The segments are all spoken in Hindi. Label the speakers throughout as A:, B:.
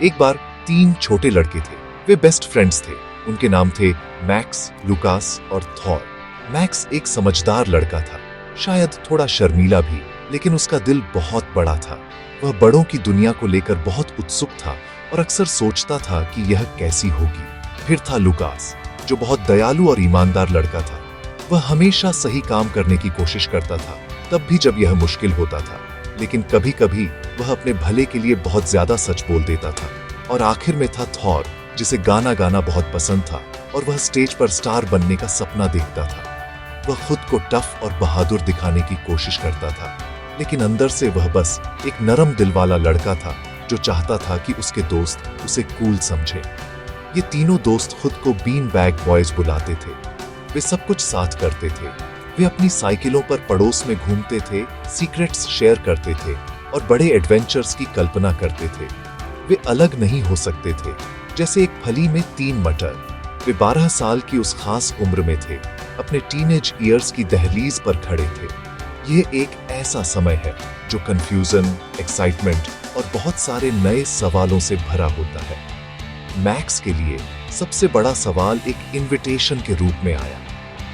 A: एक बार 3 छोटे लड़के थे। वे बेस्ट फ्रेंड्स थे। उनके नाम थे मैक्स, लुकास और थॉर। मैक्स एक समझदार लड़का था, शायद थोड़ा शर्मीला भी, लेकिन उसका दिल बहुत बड़ा था। वह बड़ों की दुनिया को लेकर बहुत उत्सुक था और अक्सर सोचता था कि यह कैसी होगी। फिर था लुकास, जो बहुत दयालु और ईमानदार लड़का था। वह हमेशा सही काम करने की कोशिश करता था, तब भी जब यह मुश्किल होता था। लेकिन कभी कभी वह अपने भले के लिए बहुत ज्यादा सच बोल देता था। और आखिर में था थॉर, जिसे गाना गाना बहुत पसंद था और वह स्टेज पर स्टार बनने का सपना देखता था। वह खुद को टफ और बहादुर दिखाने की कोशिश करता था, लेकिन अंदर से वह बस एक नरम दिल वाला लड़का था जो चाहता था कि उसके दोस्त उसे कूल समझे। ये तीनों दोस्त खुद को बीन बैग बॉयज बुलाते थे। वे सब कुछ साथ करते थे। वे अपनी साइकिलों पर पड़ोस में घूमते थे, सीक्रेट्स शेयर करते थे और बड़े एडवेंचर्स की कल्पना करते थे। वे अलग नहीं हो सकते थे, जैसे एक फली में 3 मटर। वे 12 साल की उस खास उम्र में थे, अपने टीनेज ईयर्स की दहलीज पर खड़े थे। यह एक ऐसा समय है जो कंफ्यूजन, एक्साइटमेंट और बहुत सारे नए सवालों से भरा होता है। मैक्स के लिए सबसे बड़ा सवाल एक इनविटेशन के रूप में आया।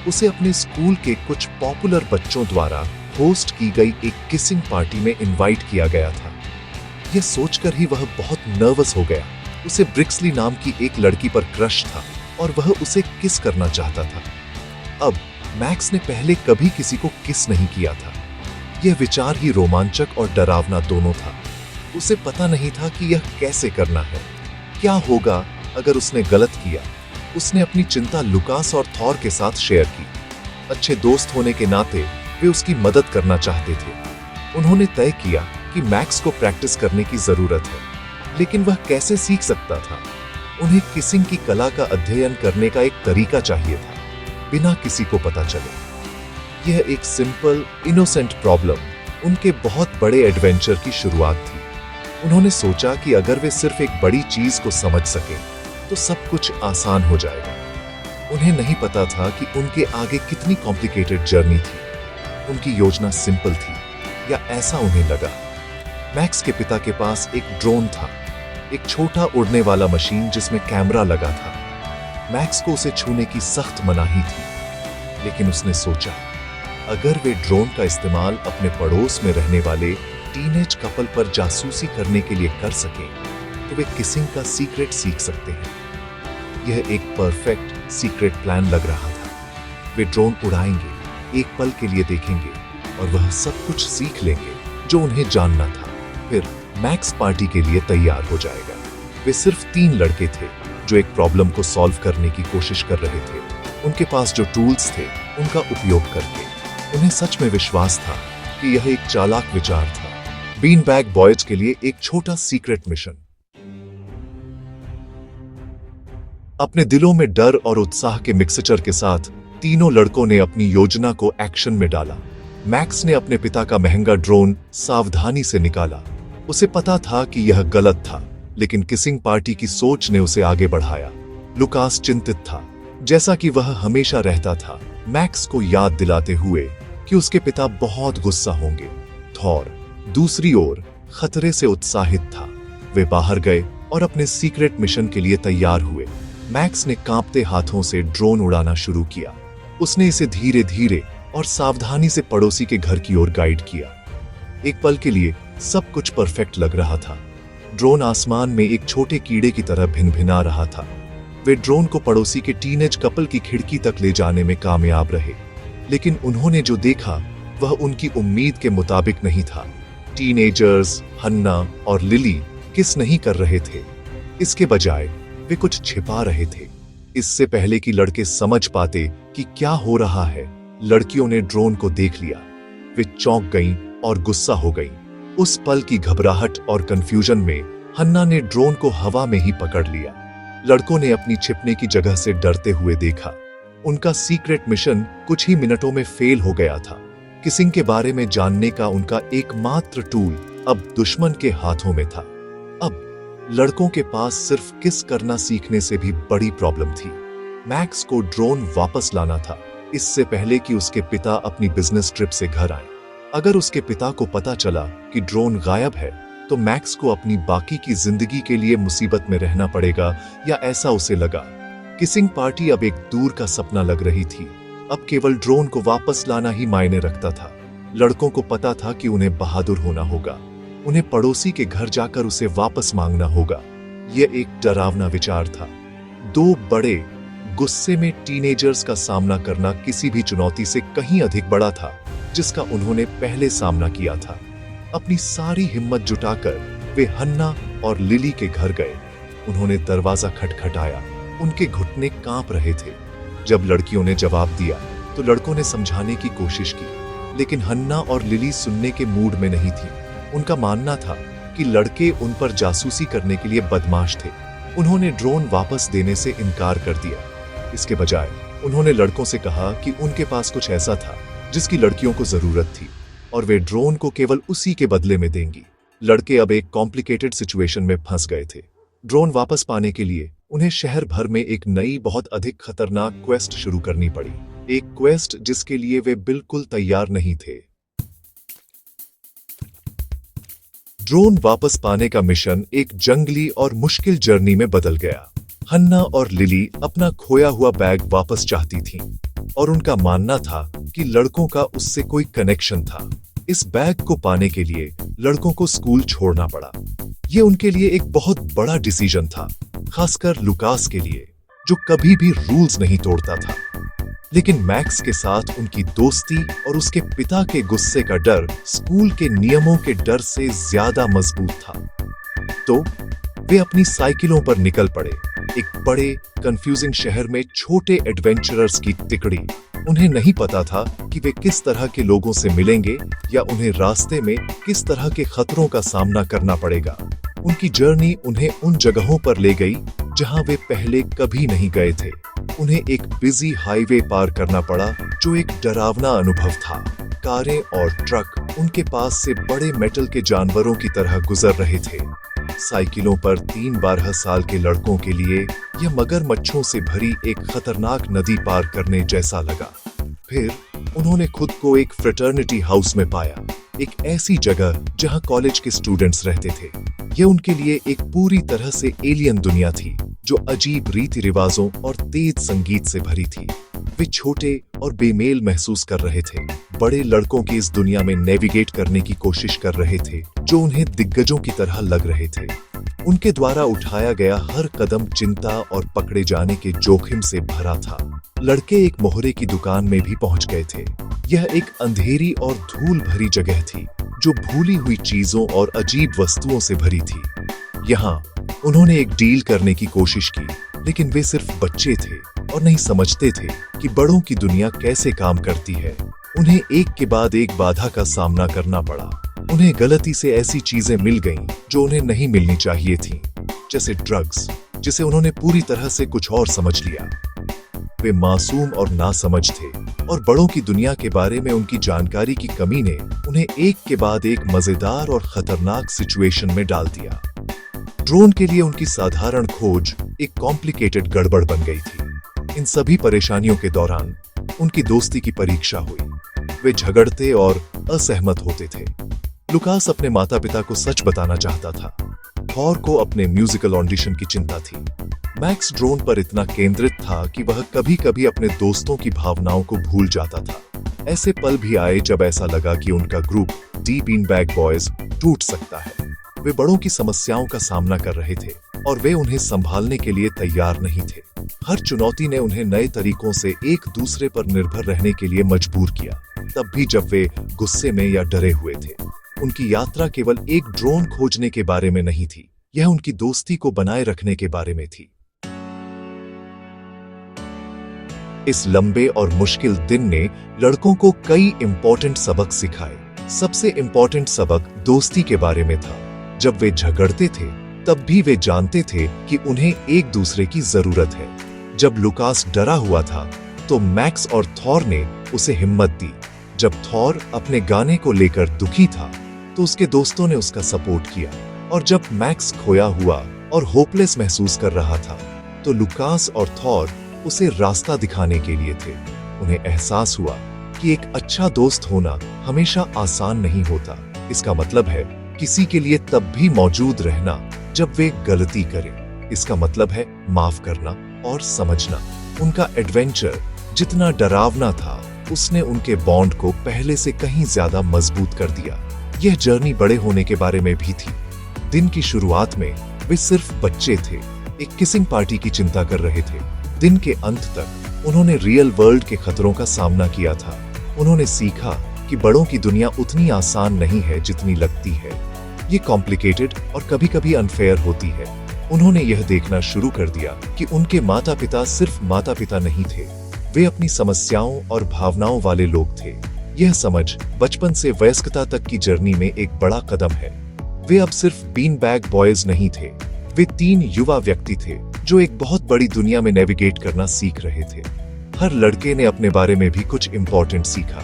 A: उसे अपने स्कूल के कुछ पॉपुलर बच्चों द्वारा होस्ट की गई एक किसिंग पार्टी में इनवाइट किया गया था। यह सोचकर ही वह बहुत नर्वस हो गया। उसे ब्रिक्सली नाम की एक लड़की पर क्रश था और वह उसे किस करना चाहता था। अब मैक्स ने पहले कभी किसी को किस नहीं किया था। यह विचार ही रोमांचक और डरावना दोनों था। उसे पता नहीं था कि यह कैसे करना है। क्या होगा अगर उसने गलत किया? उसने अपनी चिंता लुकास और थॉर के साथ शेयर की। अच्छे दोस्त होने के नाते वे उसकी मदद करना चाहते थे। उन्होंने तय किया कि मैक्स को प्रैक्टिस करने की जरूरत है, लेकिन वह कैसे सीख सकता था? उन्हें किसिंग की कला का अध्ययन करने का एक तरीका चाहिए था, बिना किसी को पता चले। यह एक सिंपल, इनोसेंट प्रॉब्लम उनके बहुत बड़े एडवेंचर की शुरुआत थी। उन्होंने सोचा कि अगर वे सिर्फ एक बड़ी चीज को समझ सकें, तो सब कुछ आसान हो जाएगा। उन्हें नहीं पता था कि उनके आगे कितनी कॉम्प्लिकेटेड जर्नी थी। उनकी योजना सिंपल थी, या ऐसा उन्हें लगा। मैक्स के पिता के पास एक ड्रोन था, एक छोटा उड़ने वाला मशीन जिसमें कैमरा लगा था। मैक्स को उसे छूने की सख्त मनाही थी, लेकिन उसने सोचा, अगर वे ड्रोन का इस्तेमाल अपने पड़ोस में रहने वाले टीनेज कपल पर जासूसी करने के लिए कर सके, तो वे किसिंग का सीक्रेट सीख सकते हैं। यह एक परफेक्ट सीक्रेट प्लान लग रहा था। वे ड्रोन उड़ाएंगे, एक पल के लिए देखेंगे और वह सब कुछ सीख लेंगे जो उन्हें जानना था। फिर मैक्स पार्टी के लिए तैयार हो जाएगा। वे सिर्फ 3 लड़के थे जो एक प्रॉब्लम को सॉल्व करने की कोशिश कर रहे थे। उनके पास जो टूल्स थे, उनका उपयोग करके उन्हें सच में विश्वास था कि यह एक चालाक विचार था। बीन बैग बॉयज के लिए एक छोटा सीक्रेट मिशन। अपने दिलों में डर और उत्साह के मिक्सचर के साथ तीनों लड़कों ने अपनी योजना को एक्शन में डाला। मैक्स ने अपने पिता का महंगा ड्रोन सावधानी से निकाला। उसे पता था कि यह गलत था, लेकिन किसिंग पार्टी की सोच ने उसे आगे बढ़ाया। लुकास चिंतित था, जैसा कि वह हमेशा रहता था, मैक्स को याद दिलाते हुए कि उसके पिता बहुत गुस्सा होंगे। थॉर दूसरी ओर खतरे से उत्साहित था। वे बाहर गए और अपने सीक्रेट मिशन के लिए तैयार हुए। मैक्स ने कांपते हाथों से ड्रोन उड़ाना शुरू किया। उसने इसे धीरे धीरे और सावधानी से पड़ोसी के घर की ओर गाइड किया। एक पल के लिए सब कुछ परफेक्ट लग रहा था। ड्रोन आसमान में एक छोटे कीड़े की तरह भिनभिना रहा था। वे ड्रोन को पड़ोसी के टीनेज कपल की खिड़की तक ले जाने में कामयाब रहे, लेकिन उन्होंने जो देखा वह उनकी उम्मीद के मुताबिक नहीं था। टीनेजर्स हन्ना और लिली किस नहीं कर रहे थे। इसके बजाय वे कुछ छिपा रहे थे। इससे पहले कि लड़के समझ पाते कि क्या हो रहा है, लड़कियों ने ड्रोन को देख लिया। वे चौंक गईं और गुस्सा हो गईं। उस पल की घबराहट और कंफ्यूजन में हन्ना ने ड्रोन को हवा में ही पकड़ लिया। लड़कों ने अपनी छिपने की जगह से डरते हुए देखा। उनका सीक्रेट मिशन कुछ ही मिनटों में फेल हो गया था। किसिंग के बारे में जानने का उनका एकमात्र टूल अब दुश्मन के हाथों में था। अब लड़कों के पास सिर्फ किस करना सीखने से भी बड़ी प्रॉब्लम थी। मैक्स को ड्रोन वापस लाना था, इससे पहले कि उसके पिता अपनी बिजनेस ट्रिप से घर आए। अगर उसके पिता को पता चला कि ड्रोन गायब है, तो मैक्स को अपनी बाकी की जिंदगी के लिए मुसीबत में रहना पड़ेगा, या ऐसा उसे लगा। किसिंग पार्टी अब एक दूर का सपना लग रही थी। अब केवल ड्रोन को वापस लाना ही मायने रखता था। लड़कों को पता था कि उन्हें बहादुर होना होगा। उन्हें पड़ोसी के घर जाकर उसे वापस मांगना होगा। यह एक डरावना विचार था। दो बड़े गुस्से में टीनेजर्स का सामना करना किसी भी चुनौती से कहीं अधिक बड़ा था जिसका उन्होंने पहले सामना किया था। अपनी सारी हिम्मत जुटाकर वे हन्ना और लिली के घर गए। उन्होंने दरवाजा खटखटाया। उनके घुटने कांप रहे थे। जब लड़कियों ने जवाब दिया तो लड़कों ने समझाने की कोशिश की, लेकिन हन्ना और लिली सुनने के मूड में नहीं थी। उनका मानना था कि लड़के उन पर जासूसी करने के लिए बदमाश थे। उन्होंने ड्रोन वापस देने से इनकार कर दिया। इसके बजाय उन्होंने लड़कों से कहा कि उनके पास कुछ ऐसा था जिसकी लड़कियों को जरूरत थी और वे ड्रोन को केवल उसी के बदले में देंगी। लड़के अब एक कॉम्प्लिकेटेड सिचुएशन में फंस गए थे। ड्रोन वापस पाने के लिए उन्हें शहर भर में एक नई बहुत अधिक खतरनाक क्वेस्ट शुरू करनी पड़ी। एक क्वेस्ट जिसके लिए वे बिल्कुल तैयार नहीं थे। ड्रोन वापस पाने का मिशन एक जंगली और मुश्किल जर्नी में बदल गया। हन्ना और लिली अपना खोया हुआ बैग वापस चाहती थीं और उनका मानना था कि लड़कों का उससे कोई कनेक्शन था। इस बैग को पाने के लिए लड़कों को स्कूल छोड़ना पड़ा। यह उनके लिए एक बहुत बड़ा डिसीजन था, खासकर लुकास के लिए जो कभी भी रूल्स नहीं तोड़ता था। लेकिन मैक्स के साथ उनकी दोस्ती और उसके पिता के गुस्से का डर स्कूल के नियमों के डर से ज्यादा मजबूत था। तो वे अपनी साइकिलों पर निकल पड़े। एक बड़े कंफ्यूजिंग शहर में छोटे एडवेंचरर्स की तिकड़ी। उन्हें नहीं पता था कि वे किस तरह के लोगों से मिलेंगे या उन्हें रास्ते में किस तरह के खतरों का सामना करना पड़ेगा। उनकी जर्नी उन्हें उन जगहों पर ले गई जहां वे पहले कभी नहीं गए थे। उन्हें एक बिजी हाईवे पार करना पड़ा जो एक डरावना अनुभव था। कारें और ट्रक उनके पास से बड़े मेटल के जानवरों की तरह गुजर रहे थे। साइकिलों पर 3-12 साल के लड़कों के लिए यह मगरमच्छों से भरी एक खतरनाक नदी पार करने जैसा लगा। फिर उन्होंने खुद को एक फ्रेटर्निटी हाउस में पाया, एक ऐसी जगह जहां कॉलेज के स्टूडेंट्स रहते थे। यह उनके लिए एक पूरी तरह से एलियन दुनिया थी जो अजीब रीति रिवाजों और तेज संगीत से भरी थी। वे छोटे और बेमेल महसूस कर रहे थे, बड़े लड़कों की इस दुनिया में नेविगेट करने की कोशिश कर रहे थे जो उन्हें दिग्गजों की तरह लग रहे थे। उनके द्वारा उठाया गया हर कदम चिंता और पकड़े जाने के जोखिम से भरा था। लड़के एक मोहरे की दुकान में भी पहुंच गए थे। यह एक अंधेरी और धूल भरी जगह थी जो भूली हुई चीजों और अजीब वस्तुओं से भरी थी। यहाँ उन्होंने एक डील करने की कोशिश की, लेकिन वे सिर्फ बच्चे थे और नहीं समझते थे कि बड़ों की दुनिया कैसे काम करती है। उन्हें एक के बाद एक बाधा का सामना करना पड़ा। उन्हें गलती से ऐसी चीजें मिल गईं जो उन्हें नहीं मिलनी चाहिए थीं, जैसे ड्रग्स, जिसे उन्होंने पूरी तरह से कुछ और समझ लिया। वे मासूम और नासमझ थे और बड़ों की दुनिया के बारे में उनकी जानकारी की कमी ने उन्हें एक के बाद एक मजेदार और खतरनाक सिचुएशन में डाल दिया। ड्रोन के लिए उनकी साधारण खोज एक कॉम्प्लिकेटेड गड़बड़ बन गई थी। इन सभी परेशानियों के दौरान उनकी दोस्ती की परीक्षा हुई। वे झगड़ते और असहमत होते थे। लुकास अपने माता पिता को सच बताना चाहता था। थॉर को अपने म्यूजिकल ऑडिशन की चिंता थी। मैक्स ड्रोन पर इतना केंद्रित था कि वह कभी-कभी अपने दोस्तों की भावनाओं को भूल जाता था। ऐसे पल भी आए जब ऐसा लगा कि उनका ग्रुप डी बीनबैग बॉयज टूट सकता है। वे बड़ों की समस्याओं का सामना कर रहे थे और वे उन्हें संभालने के लिए तैयार नहीं थे। हर चुनौती ने उन्हें नए तरीकों से एक दूसरे पर निर्भर रहने के लिए मजबूर किया, तब भी जब वे गुस्से में या डरे हुए थे। उनकी यात्रा केवल एक ड्रोन खोजने के बारे में नहीं थी, यह उनकी दोस्ती को बनाए रखने के बारे में थी। इस लंबे और मुश्किल दिन ने लड़कों को कई इंपॉर्टेंट सबक सिखाए। सबसे इंपॉर्टेंट सबक दोस्ती के बारे में था। जब वे झगड़ते थे तब भी वे जानते थे कि उन्हें एक दूसरे की जरूरत है। जब लुकास डरा हुआ था तो मैक्स और थॉर ने उसे हिम्मत दी। जब थॉर अपने गाने को लेकर दुखी था तो उसके दोस्तों ने उसका सपोर्ट किया। और जब मैक्स खोया हुआ और होपलेस महसूस कर रहा था तो लुकास और थॉर उसे रास्ता दिखाने के लिए थे। उन्हें एहसास हुआ कि एक अच्छा दोस्त होना हमेशा आसान नहीं होता। इसका मतलब है किसी के लिए तब भी मौजूद रहना जब वे गलती करें। इसका मतलब है माफ करना और समझना। उनका एडवेंचर जितना डरावना था, उसने उनके बॉन्ड को पहले से कहीं ज्यादा मजबूत कर दिया। यह जर्नी बड़े होने के बारे में भी थी। दिन की शुरुआत में वे सिर्फ बच्चे थे, एक किसिंग पार्टी की चिंता कर रहे थे। दिन के अंत तक उन्होंने रियल वर्ल्ड के खतरों का सामना किया था। उन्होंने सीखा कि बड़ों की दुनिया उतनी आसान नहीं है जितनी लगती है। ये कॉम्प्लिकेटेड और कभी-कभी अनफेयर होती है। उन्होंने यह देखना शुरू कर दिया कि उनके माता पिता सिर्फ माता पिता नहीं थे, वे अपनी समस्याओं और भावनाओं वाले लोग थे। यह समझ बचपन से वयस्कता तक की जर्नी में एक बड़ा कदम है। वे अब सिर्फ बीन बैग बॉयज नहीं थे, वे 3 युवा व्यक्ति थे जो एक बहुत बड़ी दुनिया में नेविगेट करना सीख रहे थे। हर लड़के ने अपने बारे में भी कुछ इंपॉर्टेंट सीखा।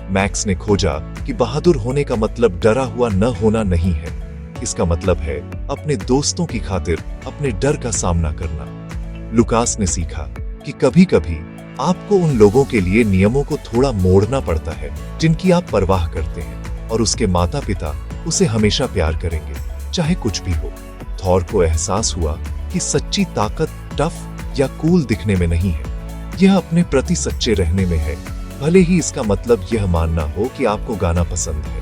A: मैक्स ने खोजा कि बहादुर होने का मतलब डरा हुआ न होना नहीं है। इसका मतलब है अपने दोस्तों की खातिर अपने डर का सामना करना। लुकास ने सीखा कि कभी-कभी आपको उन लोगों के लिए नियमों को थोड़ा मोड़ना पड़ता है जिनकी आप परवाह करते हैं, और उसके माता पिता उसे हमेशा प्यार करेंगे, चाहे कुछ भी हो। थॉर को एहसास हुआ कि सच्ची ताकत टफ या कूल दिखने में नहीं है, यह अपने प्रति सच्चे रहने में है, भले ही इसका मतलब यह मानना हो कि आपको गाना पसंद है।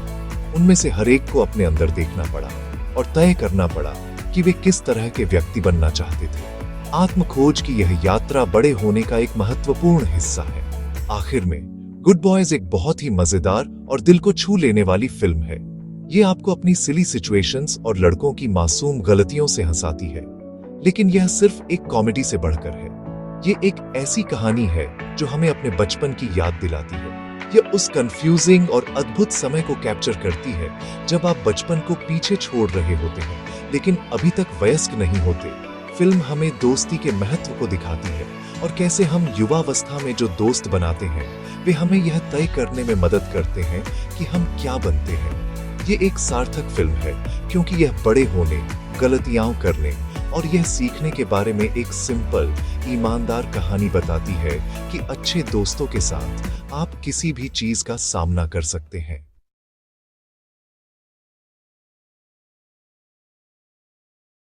A: उनमें से हर एक को अपने अंदर देखना पड़ा और तय करना पड़ा कि वे किस तरह के व्यक्ति बनना चाहते थे। आत्मखोज की यह यात्रा बड़े होने का एक महत्वपूर्ण हिस्सा है। आखिर में गुड बॉयज एक बहुत ही मजेदार और दिल को छू लेने वाली फिल्म है। ये आपको अपनी सिली सिचुएशंस और लड़कों की मासूम गलतियों से हंसाती है, लेकिन यह सिर्फ एक कॉमेडी से बढ़कर है। ये एक ऐसी कहानी है जो हमें अपने बचपन की याद दिलाती है। यह उस कंफ्यूजिंग और अद्भुत समय को कैप्चर करती है जब आप बचपन को पीछे छोड़ रहे होते हैं लेकिन अभी तक वयस्क नहीं होते। फिल्म हमें दोस्ती के महत्व को दिखाती है और कैसे हम युवावस्था में जो दोस्त बनाते हैं वे हमें यह तय करने में मदद करते हैं कि हम क्या बनते हैं। ये एक सार्थक फिल्म है क्योंकि यह बड़े होने, गलतियां करने और यह सीखने के बारे में एक सिंपल, ईमानदार कहानी बताती है कि अच्छे दोस्तों के साथ आप किसी भी चीज का सामना कर सकते हैं।